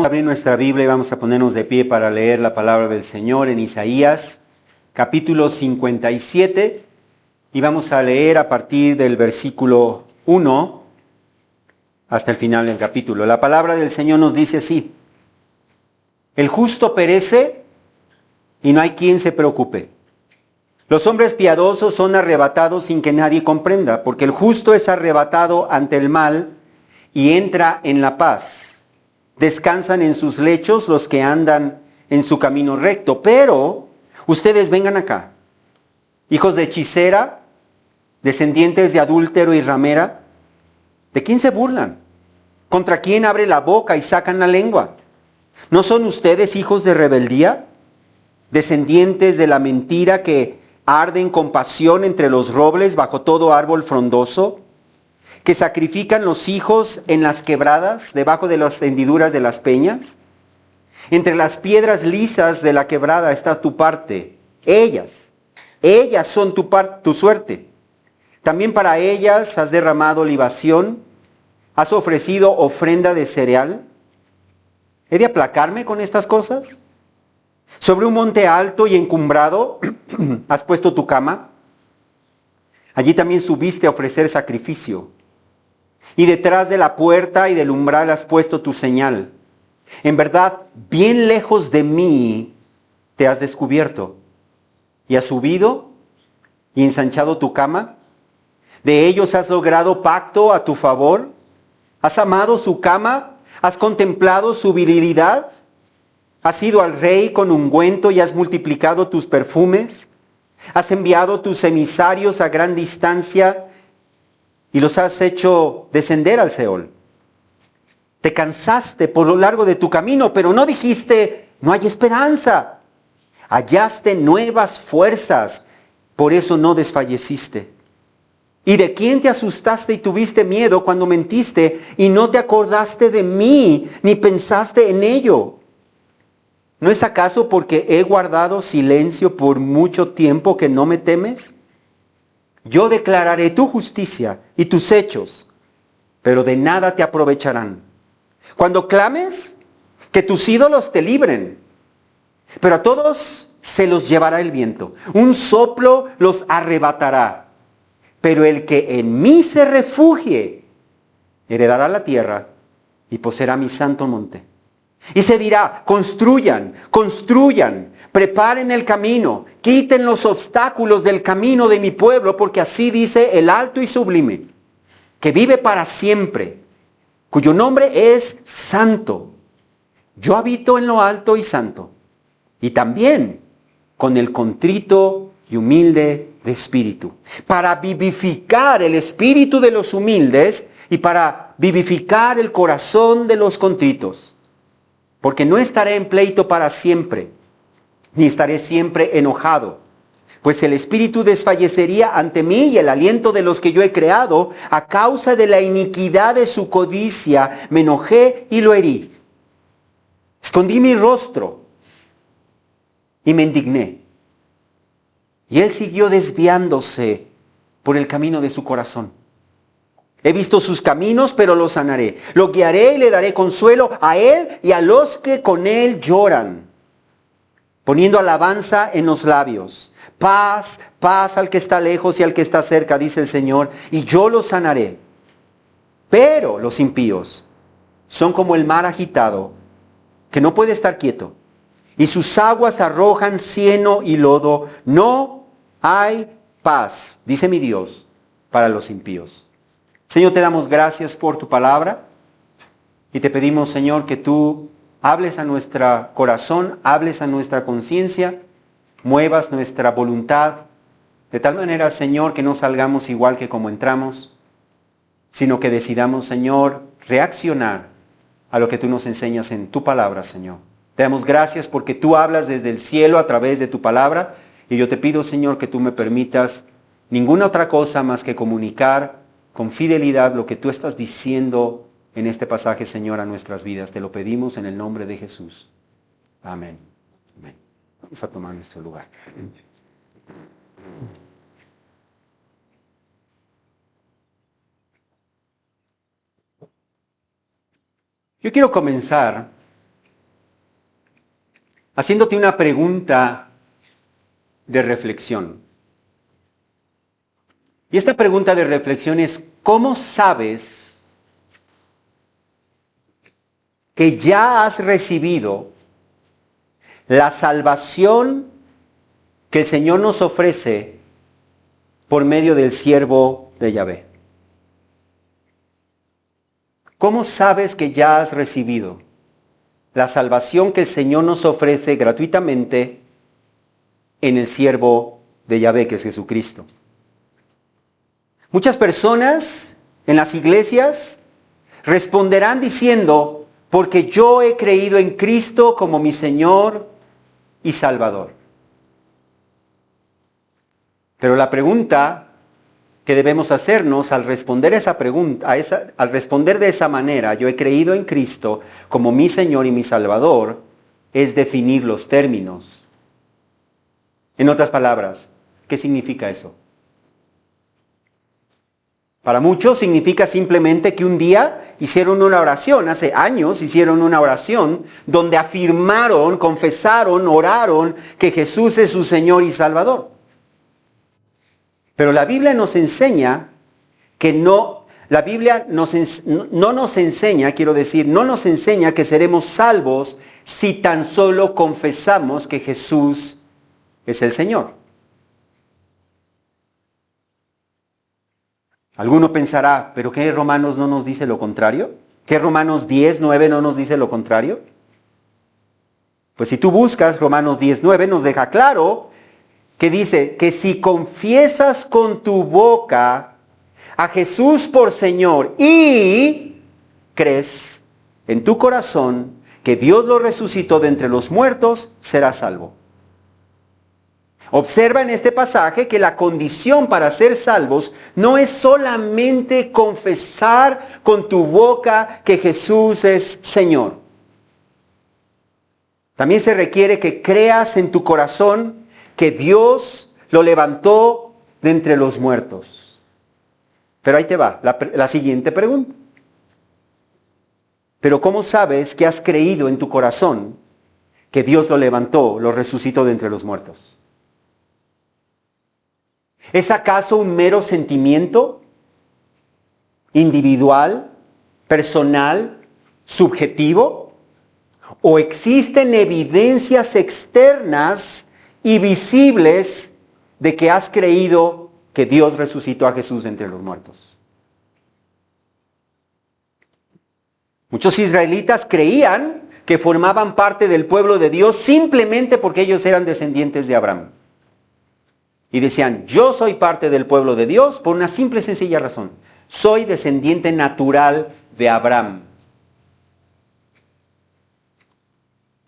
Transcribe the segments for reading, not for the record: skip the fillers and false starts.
abrir nuestra Biblia y vamos a ponernos de pie para leer la palabra del Señor en Isaías, capítulo 57, y vamos a leer a partir del versículo 1 hasta el final del capítulo. La palabra del Señor nos dice así: el justo perece y no hay quien se preocupe. Los hombres piadosos son arrebatados sin que nadie comprenda, porque el justo es arrebatado ante el mal y entra en la paz. Descansan en sus lechos los que andan en su camino recto. Pero ustedes vengan acá, hijos de hechicera, descendientes de adúltero y ramera. ¿De quién se burlan? ¿Contra quién abre la boca y sacan la lengua? ¿No son ustedes hijos de rebeldía, descendientes de la mentira que arden con pasión entre los robles bajo todo árbol frondoso? ¿Que sacrifican los hijos en las quebradas, debajo de las hendiduras de las peñas? Entre las piedras lisas de la quebrada está tu parte. Ellas son tu suerte. También para ellas has derramado libación, has ofrecido ofrenda de cereal. ¿He de aplacarme con estas cosas? Sobre un monte alto y encumbrado has puesto tu cama. Allí también subiste a ofrecer sacrificio. Y detrás de la puerta y del umbral has puesto tu señal. En verdad, bien lejos de mí te has descubierto. Y has subido y ensanchado tu cama. De ellos has logrado pacto a tu favor. Has amado su cama. Has contemplado su virilidad. Has ido al rey con ungüento y has multiplicado tus perfumes. Has enviado tus emisarios a gran distancia y los has hecho descender al Seol. Te cansaste por lo largo de tu camino, pero no dijiste, no hay esperanza. Hallaste nuevas fuerzas, por eso no desfalleciste. ¿Y de quién te asustaste y tuviste miedo cuando mentiste y no te acordaste de mí, ni pensaste en ello? ¿No es acaso porque he guardado silencio por mucho tiempo que no me temes? Yo declararé tu justicia y tus hechos, pero de nada te aprovecharán. Cuando clames, que tus ídolos te libren, pero a todos se los llevará el viento. Un soplo los arrebatará, pero el que en mí se refugie, heredará la tierra y poseerá mi santo monte. Y se dirá, construyan, preparen el camino, quiten los obstáculos del camino de mi pueblo, porque así dice el alto y sublime, que vive para siempre, cuyo nombre es santo. Yo habito en lo alto y santo, y también con el contrito y humilde de espíritu, para vivificar el espíritu de los humildes y para vivificar el corazón de los contritos. Porque no estaré en pleito para siempre, ni estaré siempre enojado. Pues el espíritu desfallecería ante mí y el aliento de los que yo he creado, a causa de la iniquidad de su codicia, me enojé y lo herí. Escondí mi rostro y me indigné. Y él siguió desviándose por el camino de su corazón. He visto sus caminos, pero los sanaré. Lo guiaré y le daré consuelo a él y a los que con él lloran, poniendo alabanza en los labios. Paz, paz al que está lejos y al que está cerca, dice el Señor, y yo los sanaré. Pero los impíos son como el mar agitado, que no puede estar quieto, y sus aguas arrojan cieno y lodo. No hay paz, dice mi Dios, para los impíos. Señor, te damos gracias por tu palabra y te pedimos, Señor, que tú hables a nuestro corazón, hables a nuestra conciencia, muevas nuestra voluntad, de tal manera, Señor, que no salgamos igual que como entramos, sino que decidamos, Señor, reaccionar a lo que tú nos enseñas en tu palabra, Señor. Te damos gracias porque tú hablas desde el cielo a través de tu palabra y yo te pido, Señor, que tú me permitas ninguna otra cosa más que comunicar con fidelidad lo que tú estás diciendo en este pasaje, Señor, a nuestras vidas. Te lo pedimos en el nombre de Jesús. Amén. Amén. Vamos a tomar nuestro lugar. Yo quiero comenzar haciéndote una pregunta de reflexión. Y esta pregunta de reflexión es, ¿cómo sabes que ya has recibido la salvación que el Señor nos ofrece por medio del siervo de Yahvé? ¿Cómo sabes que ya has recibido la salvación que el Señor nos ofrece gratuitamente en el siervo de Yahvé, que es Jesucristo? Muchas personas en las iglesias responderán diciendo, porque yo he creído en Cristo como mi Señor y Salvador. Pero la pregunta que debemos hacernos al responder esa pregunta, al responder de esa manera, yo he creído en Cristo como mi Señor y mi Salvador, es definir los términos. En otras palabras, ¿qué significa eso? Para muchos significa simplemente que un día hicieron una oración, hace años hicieron una oración donde afirmaron, confesaron, oraron que Jesús es su Señor y Salvador. Pero la Biblia nos enseña que no nos enseña que seremos salvos si tan solo confesamos que Jesús es el Señor. Alguno pensará, ¿pero qué Romanos no nos dice lo contrario? ¿Qué Romanos 10:9 no nos dice lo contrario? Pues si tú buscas Romanos 10:9 nos deja claro que dice que si confiesas con tu boca a Jesús por Señor y crees en tu corazón que Dios lo resucitó de entre los muertos, serás salvo. Observa en este pasaje que la condición para ser salvos no es solamente confesar con tu boca que Jesús es Señor. También se requiere que creas en tu corazón que Dios lo levantó de entre los muertos. Pero ahí te va la siguiente pregunta. Pero ¿cómo sabes que has creído en tu corazón que Dios lo levantó, lo resucitó de entre los muertos? ¿Es acaso un mero sentimiento individual, personal, subjetivo? ¿O existen evidencias externas y visibles de que has creído que Dios resucitó a Jesús de entre los muertos? Muchos israelitas creían que formaban parte del pueblo de Dios simplemente porque ellos eran descendientes de Abraham. Y decían, yo soy parte del pueblo de Dios por una simple y sencilla razón. Soy descendiente natural de Abraham.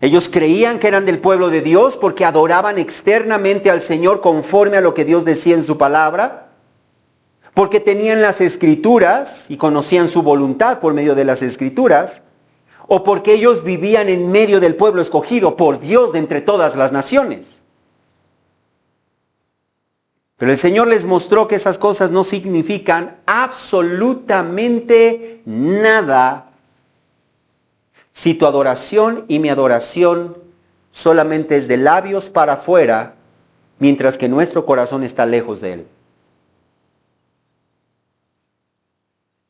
Ellos creían que eran del pueblo de Dios porque adoraban externamente al Señor conforme a lo que Dios decía en su palabra, porque tenían las escrituras y conocían su voluntad por medio de las escrituras, o porque ellos vivían en medio del pueblo escogido por Dios de entre todas las naciones. Pero el Señor les mostró que esas cosas no significan absolutamente nada si tu adoración y mi adoración solamente es de labios para afuera, mientras que nuestro corazón está lejos de Él.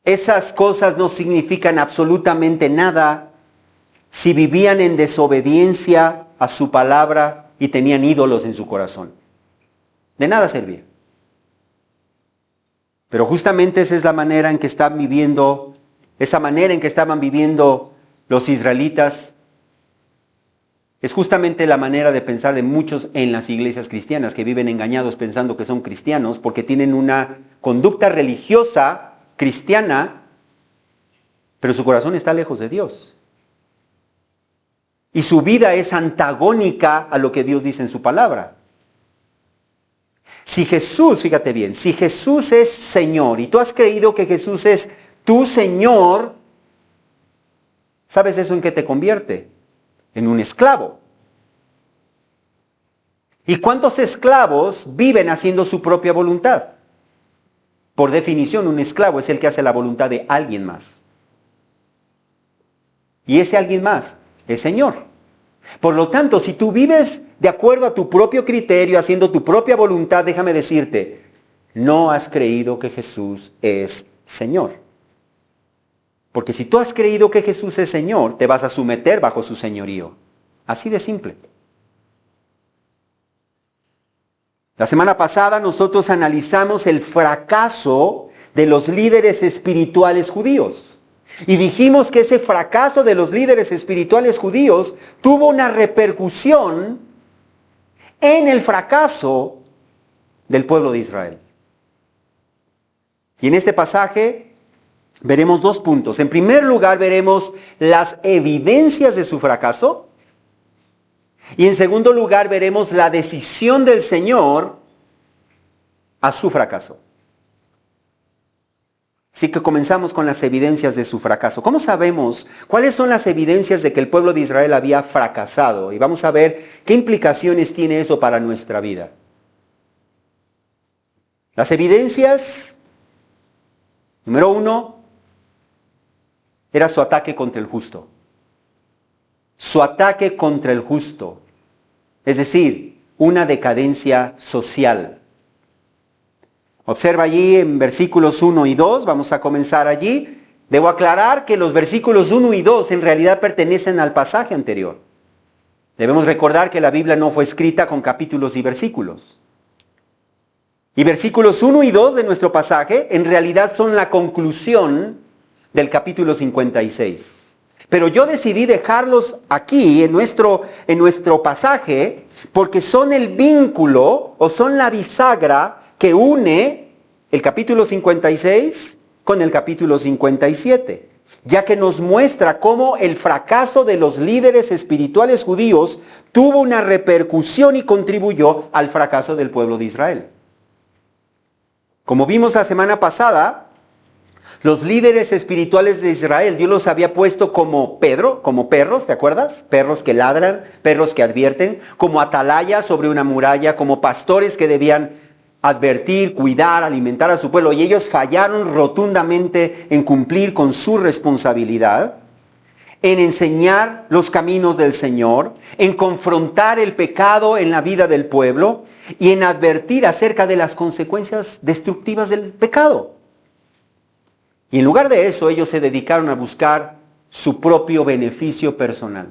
Esas cosas no significan absolutamente nada si vivían en desobediencia a su palabra y tenían ídolos en su corazón. De nada servía. Pero justamente esa es la manera en que están viviendo, esa manera en que estaban viviendo los israelitas, es justamente la manera de pensar de muchos en las iglesias cristianas que viven engañados pensando que son cristianos porque tienen una conducta religiosa cristiana, pero su corazón está lejos de Dios. Y su vida es antagónica a lo que Dios dice en su palabra. Si Jesús, fíjate bien, si Jesús es Señor y tú has creído que Jesús es tu Señor, ¿sabes eso en qué te convierte? En un esclavo. ¿Y cuántos esclavos viven haciendo su propia voluntad? Por definición, un esclavo es el que hace la voluntad de alguien más. Y ese alguien más es Señor. Por lo tanto, si tú vives de acuerdo a tu propio criterio, haciendo tu propia voluntad, déjame decirte, no has creído que Jesús es Señor. Porque si tú has creído que Jesús es Señor, te vas a someter bajo su señorío. Así de simple. La semana pasada nosotros analizamos el fracaso de los líderes espirituales judíos. Y dijimos que ese fracaso de los líderes espirituales judíos tuvo una repercusión en el fracaso del pueblo de Israel. Y en este pasaje veremos dos puntos. En primer lugar, veremos las evidencias de su fracaso. Y en segundo lugar, veremos la decisión del Señor a su fracaso. Así que comenzamos con las evidencias de su fracaso. ¿Cómo sabemos cuáles son las evidencias de que el pueblo de Israel había fracasado? Y vamos a ver qué implicaciones tiene eso para nuestra vida. Las evidencias, número 1, era su ataque contra el justo. Su ataque contra el justo. Es decir, una decadencia social. Observa allí en versículos 1 y 2, vamos a comenzar allí. Debo aclarar que los versículos 1 y 2 en realidad pertenecen al pasaje anterior. Debemos recordar que la Biblia no fue escrita con capítulos y versículos. Y versículos 1 y 2 de nuestro pasaje en realidad son la conclusión del capítulo 56. Pero yo decidí dejarlos aquí en nuestro pasaje porque son el vínculo o son la bisagra que une el capítulo 56 con el capítulo 57, ya que nos muestra cómo el fracaso de los líderes espirituales judíos tuvo una repercusión y contribuyó al fracaso del pueblo de Israel. Como vimos la semana pasada, los líderes espirituales de Israel, Dios los había puesto como perros, ¿te acuerdas? Perros que ladran, perros que advierten, como atalayas sobre una muralla, como pastores que debían advertir, cuidar, alimentar a su pueblo. Y ellos fallaron rotundamente en cumplir con su responsabilidad, en enseñar los caminos del Señor, en confrontar el pecado en la vida del pueblo y en advertir acerca de las consecuencias destructivas del pecado. Y en lugar de eso, ellos se dedicaron a buscar su propio beneficio personal.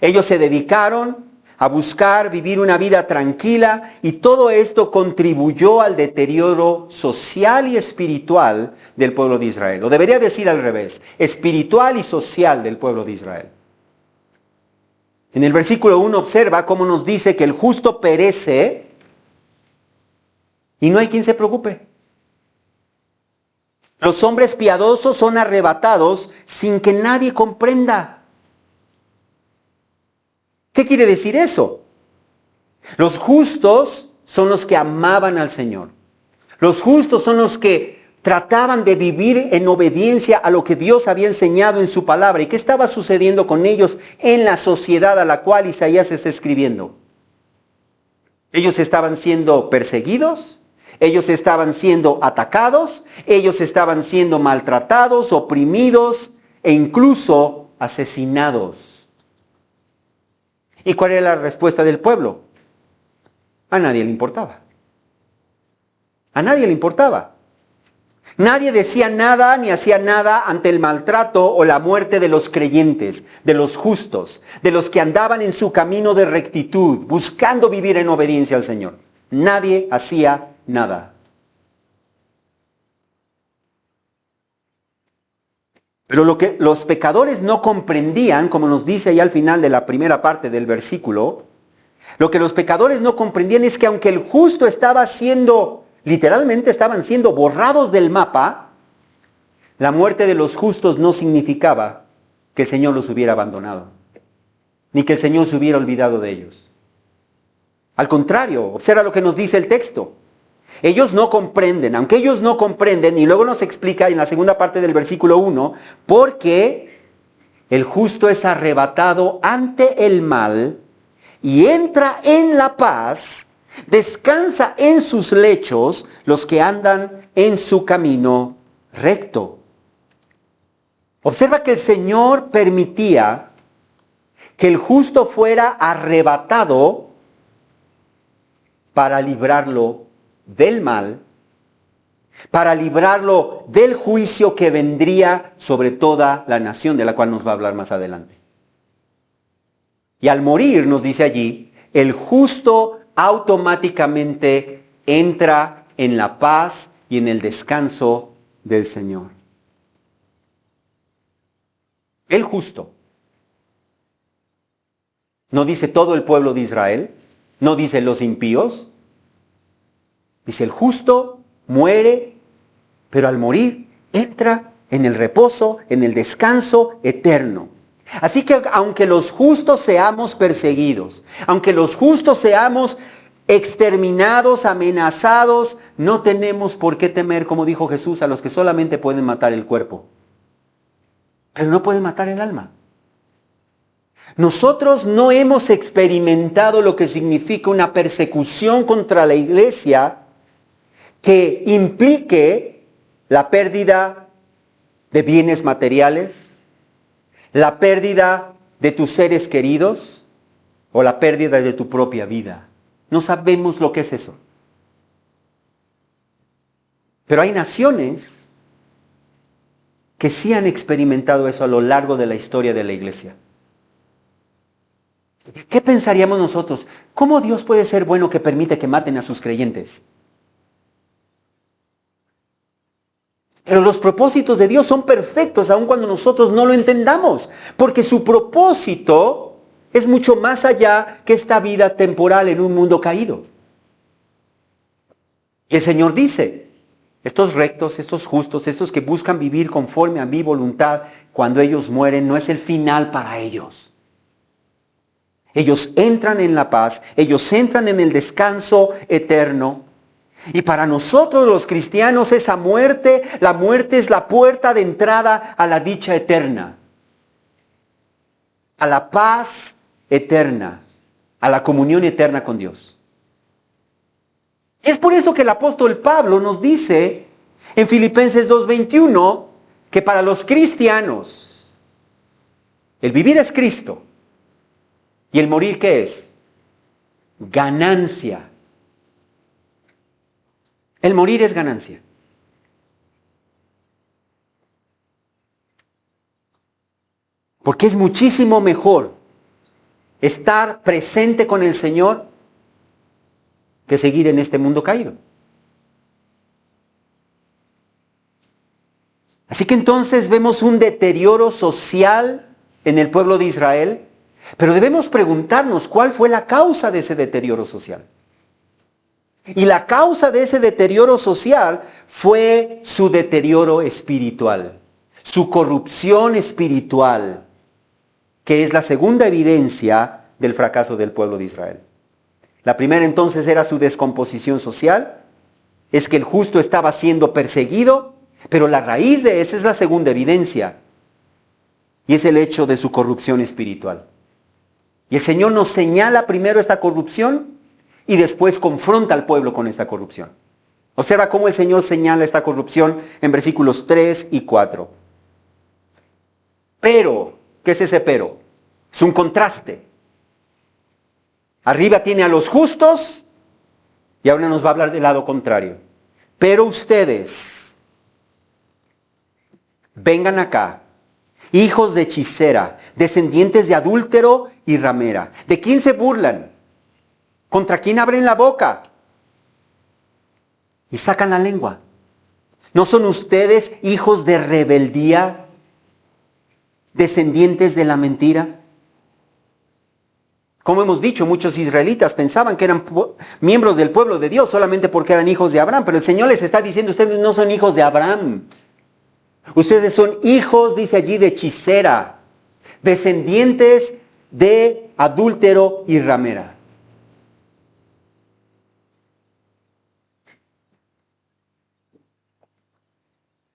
Ellos se dedicaron a buscar vivir una vida tranquila y todo esto contribuyó al deterioro social y espiritual del pueblo de Israel. O debería decir al revés, espiritual y social del pueblo de Israel. En el versículo 1 observa cómo nos dice que el justo perece y no hay quien se preocupe. Los hombres piadosos son arrebatados sin que nadie comprenda. ¿Qué quiere decir eso? Los justos son los que amaban al Señor. Los justos son los que trataban de vivir en obediencia a lo que Dios había enseñado en su palabra. ¿Y qué estaba sucediendo con ellos en la sociedad a la cual Isaías está escribiendo? Ellos estaban siendo perseguidos. Ellos estaban siendo atacados, ellos estaban siendo maltratados, oprimidos e incluso asesinados. ¿Y cuál era la respuesta del pueblo? A nadie le importaba. A nadie le importaba. Nadie decía nada ni hacía nada ante el maltrato o la muerte de los creyentes, de los justos, de los que andaban en su camino de rectitud, buscando vivir en obediencia al Señor. Nadie hacía nada. Pero lo que los pecadores no comprendían, como nos dice ahí al final de la primera parte del versículo, lo que los pecadores no comprendían es que aunque el justo estaba siendo, literalmente estaban siendo borrados del mapa, la muerte de los justos no significaba que el Señor los hubiera abandonado, ni que el Señor se hubiera olvidado de ellos. Al contrario, observa lo que nos dice el texto. Ellos no comprenden, aunque ellos no comprenden, y luego nos explica en la segunda parte del versículo 1, porque el justo es arrebatado ante el mal y entra en la paz, descansa en sus lechos los que andan en su camino recto. Observa que el Señor permitía que el justo fuera arrebatado para librarlo del mal, para librarlo del juicio que vendría sobre toda la nación, de la cual nos va a hablar más adelante. Y al morir, nos dice allí, el justo automáticamente entra en la paz y en el descanso del Señor. El justo. No dice todo el pueblo de Israel, no dice los impíos. Dice el justo muere, pero al morir entra en el reposo, en el descanso eterno. Así que aunque los justos seamos perseguidos, aunque los justos seamos exterminados, amenazados, no tenemos por qué temer, como dijo Jesús, a los que solamente pueden matar el cuerpo, pero no pueden matar el alma. Nosotros no hemos experimentado lo que significa una persecución contra la iglesia que implique la pérdida de bienes materiales, la pérdida de tus seres queridos o la pérdida de tu propia vida. No sabemos lo que es eso. Pero hay naciones que sí han experimentado eso a lo largo de la historia de la iglesia. ¿Qué pensaríamos nosotros? ¿Cómo Dios puede ser bueno que permite que maten a sus creyentes? Pero los propósitos de Dios son perfectos, aun cuando nosotros no lo entendamos, porque su propósito es mucho más allá que esta vida temporal en un mundo caído. Y el Señor dice, estos rectos, estos justos, estos que buscan vivir conforme a mi voluntad, cuando ellos mueren, no es el final para ellos. Ellos entran en la paz, ellos entran en el descanso eterno. Y para nosotros los cristianos esa muerte, la muerte es la puerta de entrada a la dicha eterna, a la paz eterna, a la comunión eterna con Dios. Es por eso que el apóstol Pablo nos dice en Filipenses 2:21 que para los cristianos el vivir es Cristo. ¿Y el morir qué es? Ganancia. El morir es ganancia. Porque es muchísimo mejor estar presente con el Señor que seguir en este mundo caído. Así que entonces vemos un deterioro social en el pueblo de Israel. Pero debemos preguntarnos cuál fue la causa de ese deterioro social. Y la causa de ese deterioro social fue su deterioro espiritual, su corrupción espiritual, que es la segunda evidencia del fracaso del pueblo de Israel. La primera entonces era su descomposición social, es que el justo estaba siendo perseguido, pero la raíz de esa es la segunda evidencia, y es el hecho de su corrupción espiritual. Y el Señor nos señala primero esta corrupción y después confronta al pueblo con esta corrupción. Observa cómo el Señor señala esta corrupción en versículos 3 y 4. Pero, ¿qué es ese pero? Es un contraste. Arriba tiene a los justos y ahora nos va a hablar del lado contrario. Pero ustedes, vengan acá, hijos de hechicera, descendientes de adúltero y ramera. ¿De quién se burlan? ¿Contra quién abren la boca? Y sacan la lengua. ¿No son ustedes hijos de rebeldía, descendientes de la mentira? Como hemos dicho, muchos israelitas pensaban que eran miembros del pueblo de Dios solamente porque eran hijos de Abraham. Pero el Señor les está diciendo, ustedes no son hijos de Abraham. Ustedes son hijos, dice allí, de hechicera, descendientes de adúltero y ramera.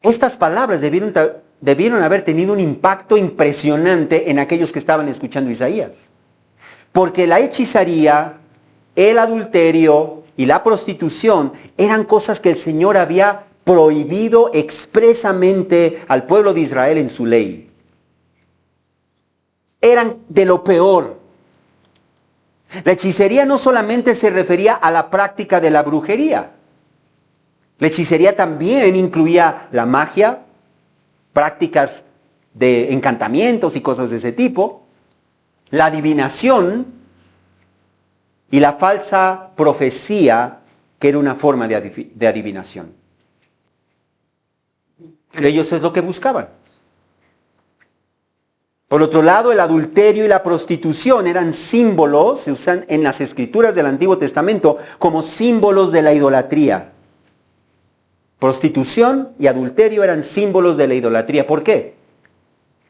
Estas palabras debieron haber tenido un impacto impresionante en aquellos que estaban escuchando a Isaías. Porque la hechicería, el adulterio y la prostitución eran cosas que el Señor había prohibido expresamente al pueblo de Israel en su ley. eran de lo peor. La hechicería no solamente se refería a la práctica de la brujería. La hechicería también incluía la magia, prácticas de encantamientos y cosas de ese tipo, la adivinación y la falsa profecía, que era una forma de adivinación. Pero ellos es lo que buscaban. Por otro lado, el adulterio y la prostitución eran símbolos, se usan en las escrituras del Antiguo Testamento como símbolos de la idolatría. Prostitución y adulterio eran símbolos de la idolatría. ¿Por qué?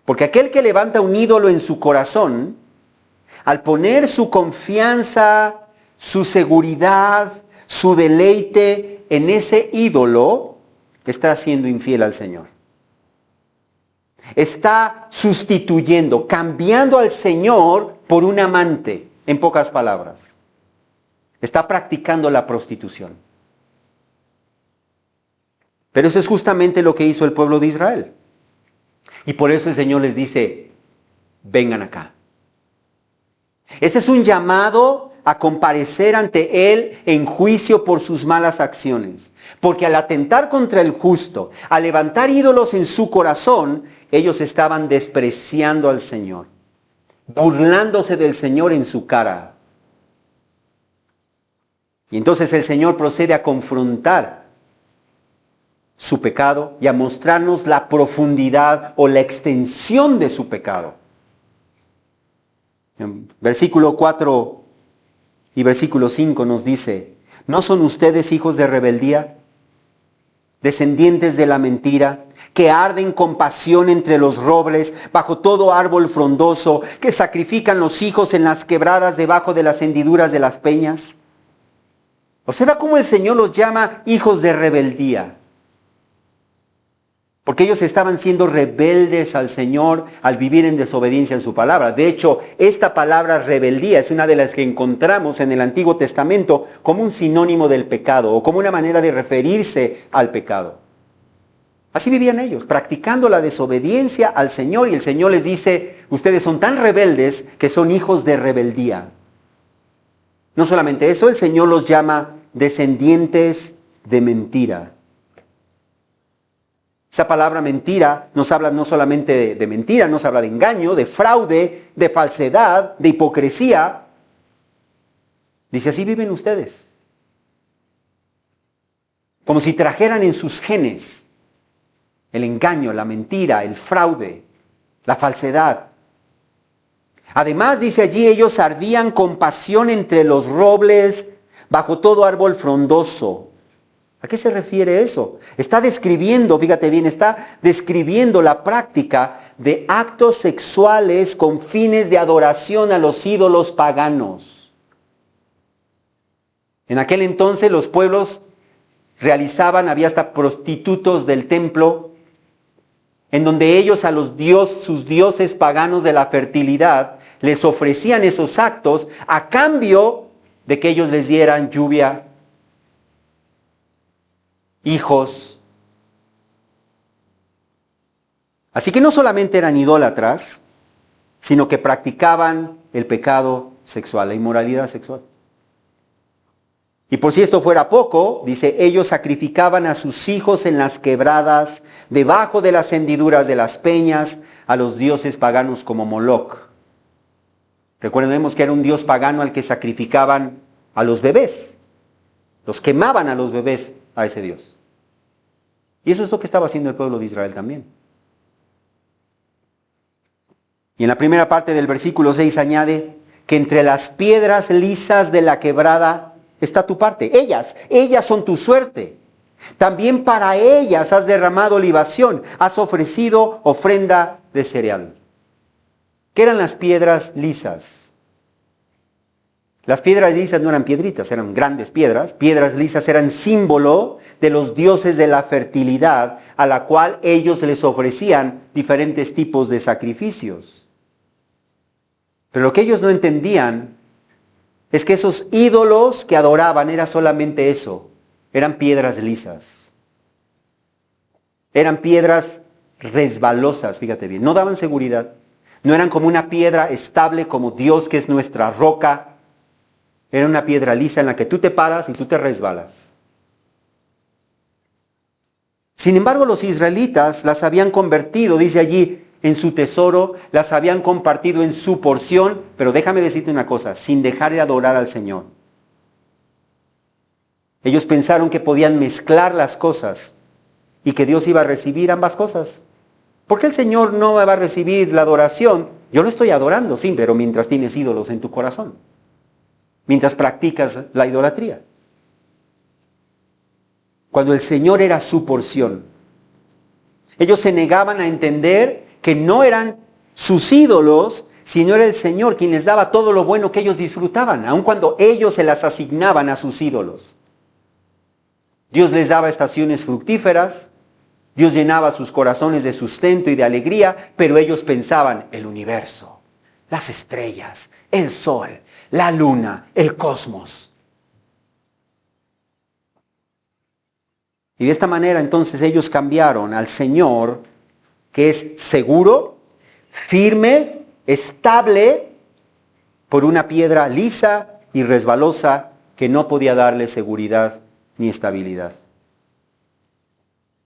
Porque aquel que levanta un ídolo en su corazón, al poner su confianza, su seguridad, su deleite en ese ídolo, está siendo infiel al Señor. Está sustituyendo, cambiando al Señor por un amante, en pocas palabras. Está practicando la prostitución. Pero eso es justamente lo que hizo el pueblo de Israel. Y por eso el Señor les dice, vengan acá. Ese es un llamado a comparecer ante Él en juicio por sus malas acciones. Porque al atentar contra el justo, al levantar ídolos en su corazón, ellos estaban despreciando al Señor, burlándose del Señor en su cara. Y entonces el Señor procede a confrontar su pecado y a mostrarnos la profundidad o la extensión de su pecado. En versículo 4 y versículo 5 nos dice, ¿no son ustedes hijos de rebeldía, descendientes de la mentira, que arden con pasión entre los robles, bajo todo árbol frondoso, que sacrifican los hijos en las quebradas debajo de las hendiduras de las peñas? Observa cómo el Señor los llama hijos de rebeldía. Porque ellos estaban siendo rebeldes al Señor al vivir en desobediencia en su palabra. De hecho, esta palabra rebeldía es una de las que encontramos en el Antiguo Testamento como un sinónimo del pecado o como una manera de referirse al pecado. Así vivían ellos, practicando la desobediencia al Señor, y el Señor les dice, ustedes son tan rebeldes que son hijos de rebeldía. No solamente eso, el Señor los llama descendientes de mentira. Esa palabra mentira nos habla no solamente de mentira, nos habla de engaño, de fraude, de falsedad, de hipocresía. Dice, así viven ustedes. Como si trajeran en sus genes el engaño, la mentira, el fraude, la falsedad. Además, dice allí, ellos ardían con pasión entre los robles, bajo todo árbol frondoso. ¿A qué se refiere eso? Está describiendo, fíjate bien, está describiendo la práctica de actos sexuales con fines de adoración a los ídolos paganos. En aquel entonces los pueblos realizaban, había hasta prostitutos del templo, en donde ellos a sus dioses paganos de la fertilidad les ofrecían esos actos a cambio de que ellos les dieran lluvia, hijos. Así que no solamente eran idólatras, sino que practicaban el pecado sexual, la inmoralidad sexual. Y por si esto fuera poco, dice, ellos sacrificaban a sus hijos en las quebradas, debajo de las hendiduras de las peñas, a los dioses paganos como Moloch. Recordemos que era un dios pagano al que sacrificaban a los bebés. Los quemaban a los bebés a ese dios. Y eso es lo que estaba haciendo el pueblo de Israel también. Y en la primera parte del versículo 6 añade que entre las piedras lisas de la quebrada está tu parte. Ellas son tu suerte. También para ellas has derramado libación, has ofrecido ofrenda de cereal. ¿Qué eran las piedras lisas? Las piedras lisas no eran piedritas, eran grandes piedras. Piedras lisas eran símbolo de los dioses de la fertilidad, a la cual ellos les ofrecían diferentes tipos de sacrificios. Pero lo que ellos no entendían es que esos ídolos que adoraban era solamente eso, eran piedras lisas. Eran piedras resbalosas, fíjate bien, no daban seguridad, No eran como una piedra estable como Dios, que es nuestra roca. Era una piedra lisa en la que tú te paras y tú te resbalas. Sin embargo, los israelitas las habían convertido, dice allí, en su tesoro, las habían compartido en su porción, pero déjame decirte una cosa, sin dejar de adorar al Señor. Ellos pensaron que podían mezclar las cosas y que Dios iba a recibir ambas cosas. ¿Por qué el Señor no va a recibir la adoración? Yo lo estoy adorando, sí, pero mientras tienes ídolos en tu corazón, mientras practicas la idolatría. Cuando el Señor era su porción, ellos se negaban a entender que no eran sus ídolos, sino era el Señor quien les daba todo lo bueno que ellos disfrutaban, aun cuando ellos se las asignaban a sus ídolos. Dios les daba estaciones fructíferas, Dios llenaba sus corazones de sustento y de alegría, pero ellos pensaban el universo, las estrellas, el sol, la luna, el cosmos. Y de esta manera entonces ellos cambiaron al Señor, que es seguro, firme, estable, por una piedra lisa y resbalosa que no podía darle seguridad ni estabilidad.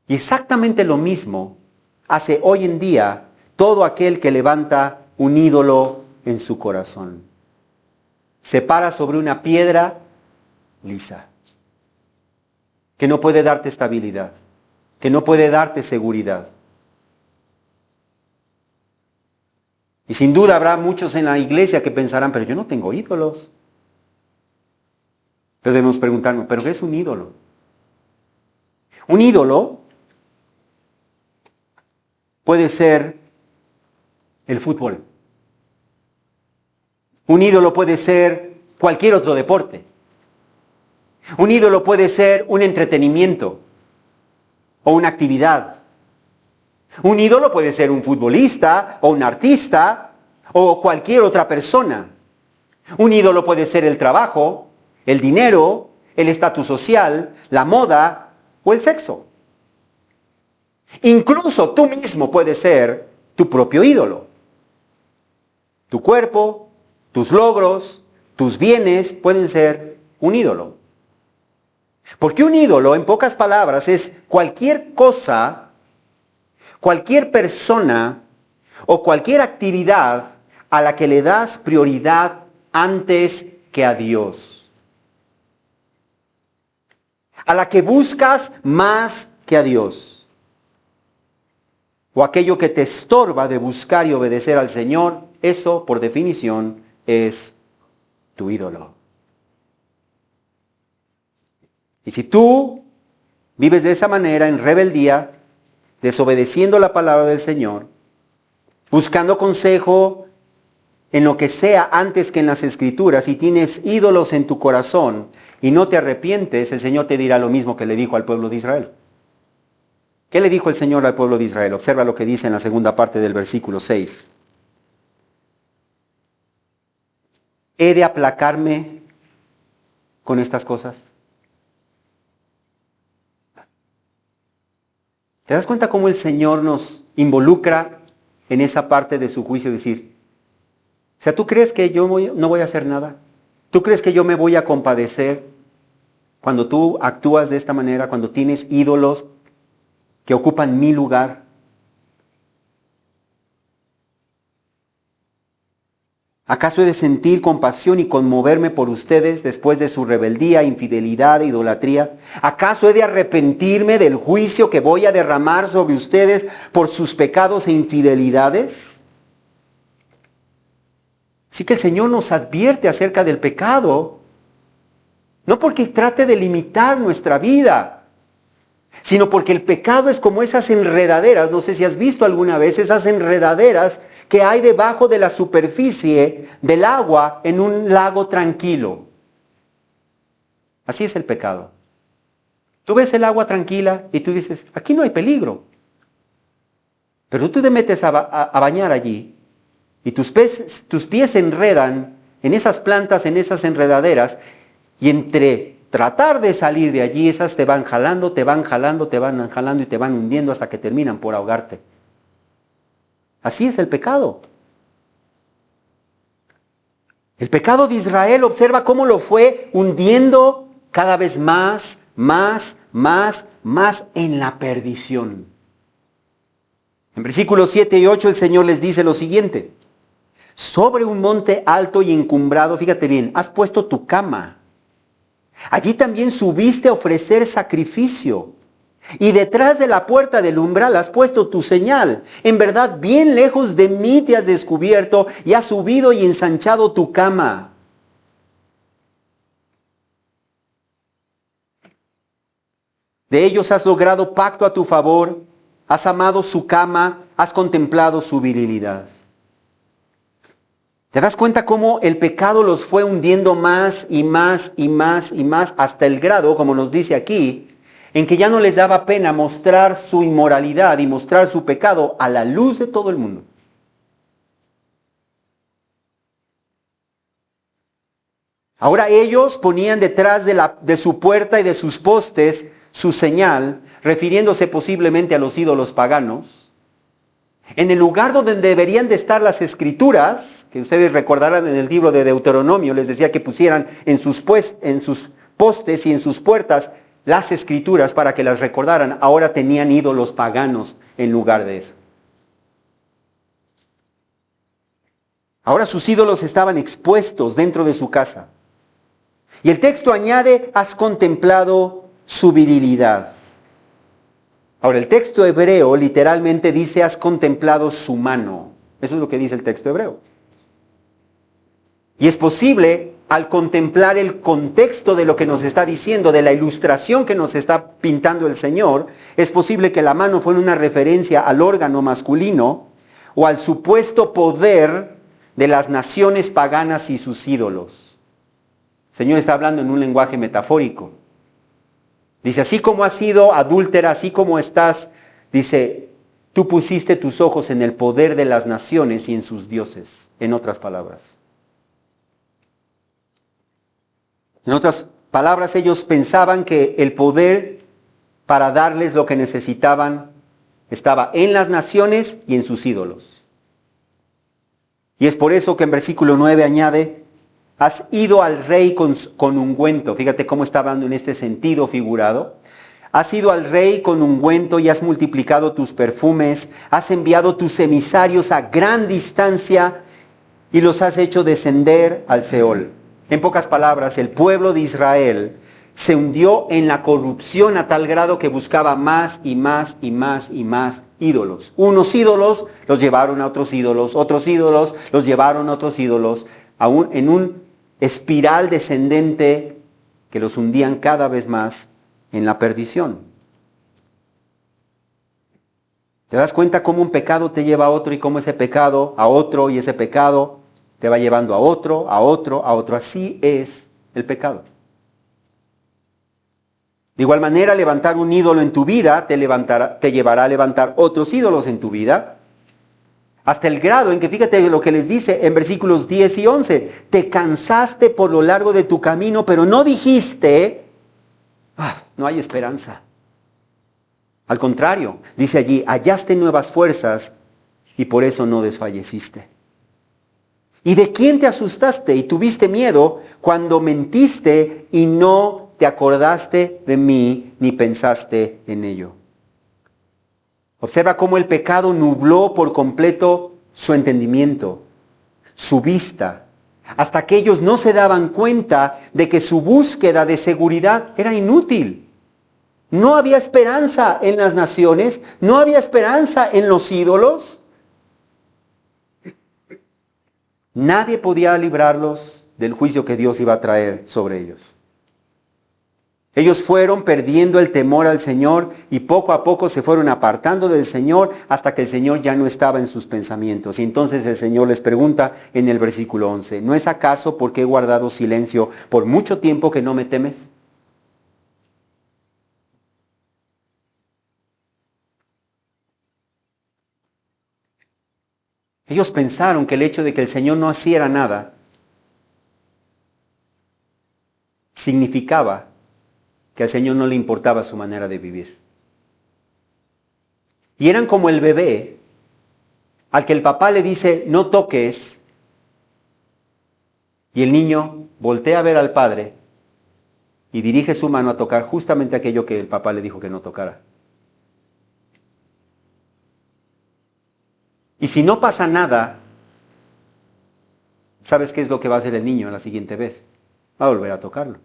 Y exactamente lo mismo hace hoy en día todo aquel que levanta un ídolo en su corazón. Se para sobre una piedra lisa, que no puede darte estabilidad, que no puede darte seguridad. Y sin duda habrá muchos en la iglesia que pensarán, pero yo no tengo ídolos. Pero debemos preguntarnos, ¿pero qué es un ídolo? Un ídolo puede ser el fútbol. Un ídolo puede ser cualquier otro deporte. Un ídolo puede ser un entretenimiento o una actividad. Un ídolo puede ser un futbolista o un artista o cualquier otra persona. Un ídolo puede ser el trabajo, el dinero, el estatus social, la moda o el sexo. Incluso tú mismo puedes ser tu propio ídolo. Tu cuerpo, tus logros, tus bienes pueden ser un ídolo. Porque un ídolo, en pocas palabras, es cualquier cosa, cualquier persona o cualquier actividad a la que le das prioridad antes que a Dios. A la que buscas más que a Dios. O aquello que te estorba de buscar y obedecer al Señor, eso por definición es tu ídolo. Y si tú vives de esa manera, en rebeldía, desobedeciendo la palabra del Señor, buscando consejo en lo que sea antes que en las Escrituras, y tienes ídolos en tu corazón y no te arrepientes, el Señor te dirá lo mismo que le dijo al pueblo de Israel. ¿Qué le dijo el Señor al pueblo de Israel? Observa lo que dice en la segunda parte del versículo 6. ¿He de aplacarme con estas cosas? ¿Te das cuenta cómo el Señor nos involucra en esa parte de su juicio? Decir, o sea, ¿tú crees que yo no voy a hacer nada? ¿Tú crees que yo me voy a compadecer cuando tú actúas de esta manera, cuando tienes ídolos que ocupan mi lugar? ¿Acaso he de sentir compasión y conmoverme por ustedes después de su rebeldía, infidelidad e idolatría? ¿Acaso he de arrepentirme del juicio que voy a derramar sobre ustedes por sus pecados e infidelidades? Así que el Señor nos advierte acerca del pecado, no porque trate de limitar nuestra vida, sino porque el pecado es como esas enredaderas, no sé si has visto alguna vez esas enredaderas que hay debajo de la superficie del agua en un lago tranquilo. Así es el pecado. Tú ves el agua tranquila y tú dices, aquí no hay peligro. Pero tú te metes a bañar allí y tus pies se enredan en esas plantas, en esas enredaderas, y entre tratar de salir de allí, esas te van jalando, te van jalando, te van jalando y te van hundiendo hasta que terminan por ahogarte. Así es el pecado. El pecado de Israel, observa cómo lo fue hundiendo cada vez más en la perdición. En versículos 7 y 8 el Señor les dice lo siguiente: sobre un monte alto y encumbrado, fíjate bien, has puesto tu cama. Allí también subiste a ofrecer sacrificio. Y detrás de la puerta del umbral has puesto tu señal. En verdad, bien lejos de mí te has descubierto y has subido y ensanchado tu cama. De ellos has logrado pacto a tu favor, has amado su cama, has contemplado su virilidad. ¿Te das cuenta cómo el pecado los fue hundiendo más y más hasta el grado, como nos dice aquí, en que ya no les daba pena mostrar su inmoralidad y mostrar su pecado a la luz de todo el mundo? Ahora ellos ponían detrás de su puerta y de sus postes su señal, refiriéndose posiblemente a los ídolos paganos. En el lugar donde deberían de estar las escrituras, que ustedes recordarán en el libro de Deuteronomio, les decía que pusieran en sus postes y en sus puertas las escrituras para que las recordaran. Ahora tenían ídolos paganos en lugar de eso. Ahora sus ídolos estaban expuestos dentro de su casa. Y el texto añade: has contemplado su virilidad. Ahora, el texto hebreo literalmente dice: has contemplado su mano. Eso es lo que dice el texto hebreo. Y es posible, al contemplar el contexto de lo que nos está diciendo, de la ilustración que nos está pintando el Señor, es posible que la mano fuera una referencia al órgano masculino o al supuesto poder de las naciones paganas y sus ídolos. El Señor está hablando en un lenguaje metafórico. Dice: así como has sido adúltera, así como estás, dice, tú pusiste tus ojos en el poder de las naciones y en sus dioses, en otras palabras. En otras palabras, ellos pensaban que el poder para darles lo que necesitaban estaba en las naciones y en sus ídolos. Y es por eso que en versículo 9 añade: has ido al rey con ungüento. Fíjate cómo está hablando en este sentido figurado. Has ido al rey con ungüento y has multiplicado tus perfumes. Has enviado tus emisarios a gran distancia y los has hecho descender al Seol. En pocas palabras, el pueblo de Israel se hundió en la corrupción a tal grado que buscaba más y más ídolos. Unos ídolos los llevaron a otros ídolos los llevaron a otros ídolos, aún en un espiral descendente que los hundían cada vez más en la perdición. ¿Te das cuenta cómo un pecado te lleva a otro y cómo ese pecado a otro y ese pecado te va llevando a otro, a otro, a otro? Así es el pecado. De igual manera, levantar un ídolo en tu vida te llevará a levantar otros ídolos en tu vida. Hasta el grado en que, fíjate lo que les dice en versículos 10 y 11. Te cansaste por lo largo de tu camino, pero no dijiste: no hay esperanza. Al contrario, dice allí: hallaste nuevas fuerzas y por eso no desfalleciste. ¿Y de quién te asustaste y tuviste miedo cuando mentiste y no te acordaste de mí ni pensaste en ello? Observa cómo el pecado nubló por completo su entendimiento, su vista, hasta que ellos no se daban cuenta de que su búsqueda de seguridad era inútil. No había esperanza en las naciones, no había esperanza en los ídolos. Nadie podía librarlos del juicio que Dios iba a traer sobre ellos. Ellos fueron perdiendo el temor al Señor y poco a poco se fueron apartando del Señor hasta que el Señor ya no estaba en sus pensamientos. Y entonces el Señor les pregunta en el versículo 11, ¿no es acaso porque he guardado silencio por mucho tiempo que no me temes? Ellos pensaron que el hecho de que el Señor no hiciera nada significaba que al Señor no le importaba su manera de vivir. Y eran como el bebé al que el papá le dice: no toques, Y el niño voltea a ver al padre y dirige su mano a tocar justamente aquello que el papá le dijo que no tocara. Y si no pasa nada, ¿sabes qué es lo que va a hacer el niño la siguiente vez? Va a volver a tocarlo.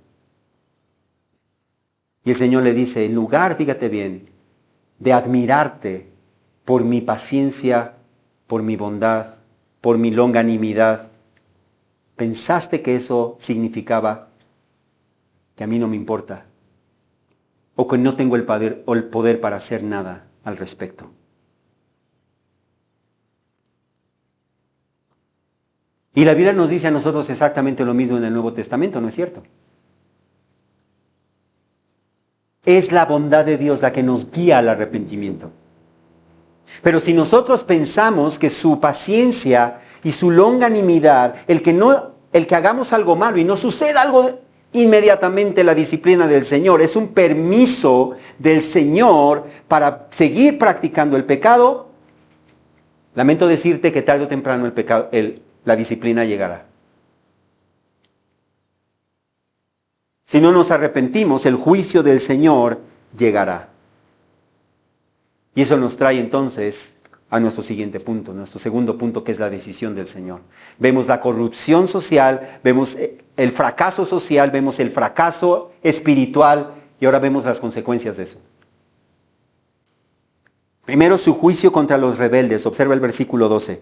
Y el Señor le dice, en lugar, fíjate bien, de admirarte por mi paciencia, por mi bondad, por mi longanimidad, ¿pensaste que eso significaba que a mí no me importa? ¿O que no tengo el poder para hacer nada al respecto? Y la Biblia nos dice a nosotros exactamente lo mismo en el Nuevo Testamento, ¿no es cierto? Es la bondad de Dios la que nos guía al arrepentimiento. Pero si nosotros pensamos que su paciencia y su longanimidad, el que hagamos algo malo y no suceda algo inmediatamente, la disciplina del Señor, es un permiso del Señor para seguir practicando el pecado, lamento decirte que tarde o temprano la disciplina llegará. Si no nos arrepentimos, el juicio del Señor llegará. Y eso nos trae entonces a nuestro siguiente punto, nuestro segundo punto, que es la decisión del Señor. Vemos la corrupción social, vemos el fracaso social, vemos el fracaso espiritual y ahora vemos las consecuencias de eso. Primero, su juicio contra los rebeldes. Observa el versículo 12.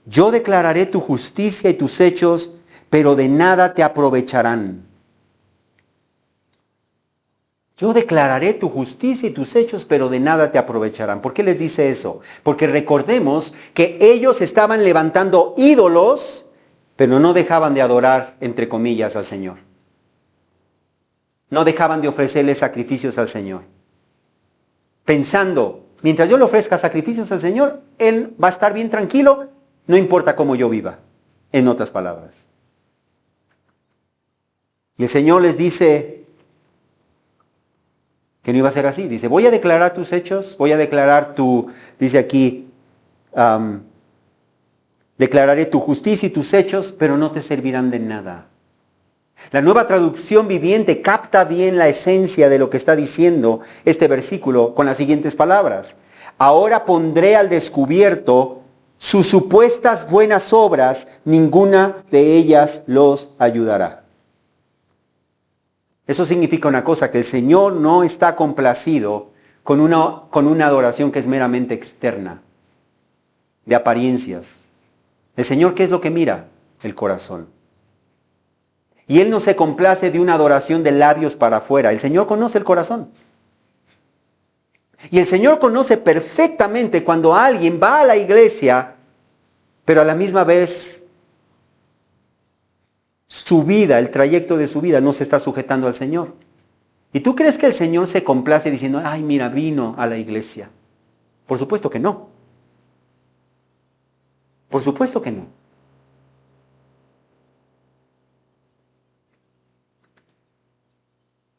Yo declararé tu justicia y tus hechos, pero de nada te aprovecharán. Yo declararé tu justicia y tus hechos, pero de nada te aprovecharán. ¿Por qué les dice eso? Porque recordemos que ellos estaban levantando ídolos, pero no dejaban de adorar, entre comillas, al Señor. No dejaban de ofrecerle sacrificios al Señor. Pensando, mientras yo le ofrezca sacrificios al Señor, Él va a estar bien tranquilo, no importa cómo yo viva. En otras palabras. Y el Señor les dice que no iba a ser así. Dice, voy a declarar tus hechos, voy a declarar dice aquí, declararé tu justicia y tus hechos, pero no te servirán de nada. La Nueva Traducción Viviente capta bien la esencia de lo que está diciendo este versículo con las siguientes palabras. Ahora pondré al descubierto sus supuestas buenas obras, ninguna de ellas los ayudará. Eso significa una cosa, que el Señor no está complacido con una adoración que es meramente externa, de apariencias. El Señor, ¿qué es lo que mira? El corazón. Y Él no se complace de una adoración de labios para afuera. El Señor conoce el corazón. Y el Señor conoce perfectamente cuando alguien va a la iglesia, pero a la misma vez su vida, el trayecto de su vida no se está sujetando al Señor. ¿Y tú crees que el Señor se complace diciendo, ay, mira, vino a la iglesia? Por supuesto que no. Por supuesto que no.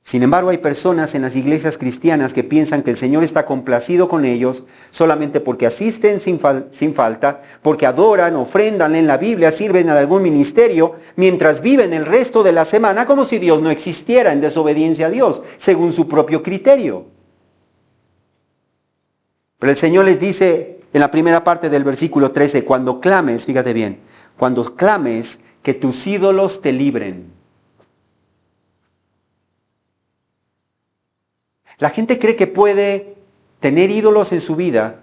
Sin embargo, hay personas en las iglesias cristianas que piensan que el Señor está complacido con ellos solamente porque asisten sin falta, porque adoran, ofrendan, leen la Biblia, sirven a algún ministerio, mientras viven el resto de la semana como si Dios no existiera, en desobediencia a Dios, según su propio criterio. Pero el Señor les dice en la primera parte del versículo 13, cuando clames, fíjate bien, cuando clames que tus ídolos te libren. La gente cree que puede tener ídolos en su vida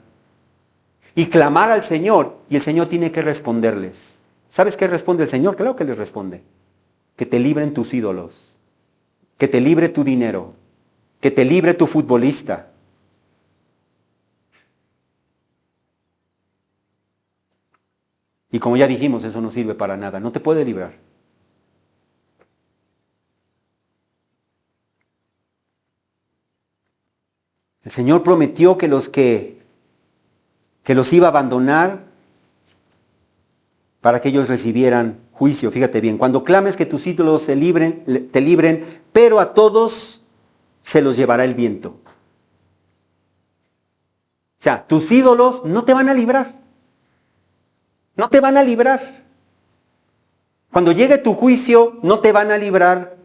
y clamar al Señor, y el Señor tiene que responderles. ¿Sabes qué responde el Señor? Claro que les responde. Que te libren tus ídolos, que te libre tu dinero, que te libre tu futbolista. Y como ya dijimos, eso no sirve para nada, no te puede librar. El Señor prometió que los iba a abandonar para que ellos recibieran juicio. Fíjate bien, cuando clames que tus ídolos te libren, pero a todos se los llevará el viento. O sea, tus ídolos no te van a librar. No te van a librar. Cuando llegue tu juicio, no te van a librar.